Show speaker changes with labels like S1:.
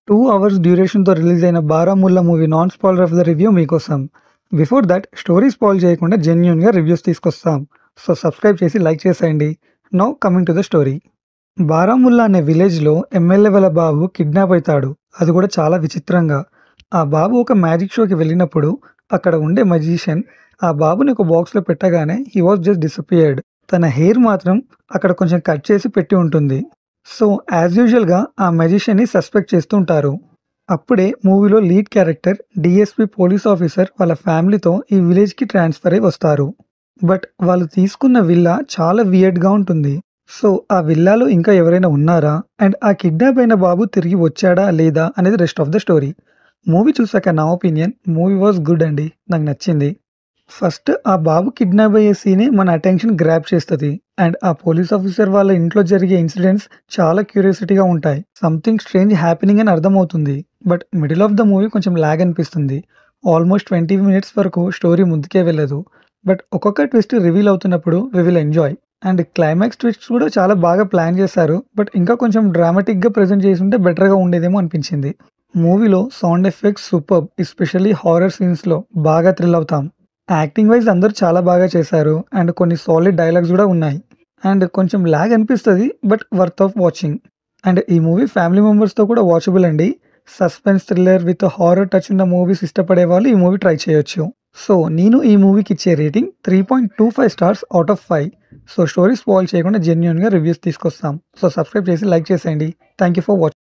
S1: 2 hours డ్యూరేషన్‌తో release అయిన 'Baramulla' movie non spoiler of the review మీకోసం. Before that story spoil చేయకుండా జెన్యూన్‌గా రివ్యూస్ తీసుకొస్తాం. సో సబ్స్క్రైబ్ చేసి లైక్ చేసేయండి. Now coming to the story. Baramulla అనే విలేజ్‌లో ఎమ్మెల్యే వాళ్ళ బాబు కిడ్నాప్ అయితాడు. అది కూడా చాలా విచిత్రంగా. ఆ బాబు ఒక మ్యాజిక్ షోకి వెళ్ళినప్పుడు అక్కడ ఉండే మజీషియన్ ఆ బాబుని ఒక బాక్స్‌లో పెట్టగానే హి వాస్ జస్ట్ డిసపియర్డ్. తన హెయిర్ మాత్రం అక్కడ కొంచెం కట్ చేసి పెట్టి ఉంటుంది. సో యాజ్ యూజువల్‌గా ఆ మెజిషియన్‌ని సస్పెక్ట్ చేస్తూ ఉంటారు. అప్పుడే మూవీలో lead character DSP police officer వాళ్ళ ఫ్యామిలీతో ఈ విలేజ్‌కి ట్రాన్స్‌ఫర్ అయ్యి వస్తారు. బట్ వాళ్ళు తీసుకున్న విల్లా చాలా వియర్డ్‌గా ఉంటుంది. సో ఆ విల్లాలో ఇంకా ఎవరైనా ఉన్నారా? అండ్ ఆ కిడ్నాప్ అయిన బాబు తిరిగి వచ్చాడా? లేదా? అనేది rest of the story. Movie చూసాక నా ఒపీనియన్ మూవీ వాస్ గుడ్ అండి. నాకు నచ్చింది. ఫస్ట్ ఆ బాబు కిడ్నాప్ అయ్యే సీనే మన అటెన్షన్ గ్రాబ్ చేస్తది. అండ్ ఆ పోలీస్ ఆఫీసర్ వాళ్ళ ఇంట్లో జరిగే ఇన్సిడెంట్స్ చాలా క్యూరియాసిటీగా ఉంటాయి. సంథింగ్ స్ట్రేంజ్ హ్యాపెనింగ్ అని అర్థమవుతుంది. But middle of the movie కొంచెం లాగ్ అనిపిస్తుంది. ఆల్మోస్ట్ 20 మినిట్స్ వరకు స్టోరీ ముందుకే వెళ్ళదు. బట్ ఒక్కొక్క ట్విస్ట్ రివీల్ అవుతున్నప్పుడు we will enjoy. And climax twists కూడా చాలా బాగా ప్లాన్ చేశారు. బట్ ఇంకా కొంచెం డ్రామాటిక్‌గా ప్రెజెంట్ చేసుంటే బెటర్‌గా ఉండేదేమో అనిపించింది. మూవీలో sound effects superb. Especially horror సీన్స్‌లో బాగా థ్రిల్ అవుతాం. యాక్టింగ్ వైజ్ అందరూ చాలా బాగా చేశారు. అండ్ కొన్ని సాలిడ్ డైలాగ్స్ కూడా ఉన్నాయి. అండ్ కొంచెం లాగ్ అనిపిస్తది. But worth of watching. And ఈ మూవీ ఫ్యామిలీ మెంబర్స్‌తో కూడా వాచబుల్ అండి. Suspense thriller with horror touch ఉన్న మూవీస్ ఇష్టపడే వాళ్ళు ఈ మూవీ ట్రై చేయొచ్చు. సో నేను ఈ మూవీకి ఇచ్చే rating 3.25 stars out of 5. So story spoil చేయకుండా జెన్యూన్‌గా రివ్యూస్ తీసుకొస్తాం. సో సబ్స్క్రైబ్ చేసి లైక్ చేసేయండి. Thank you for watching.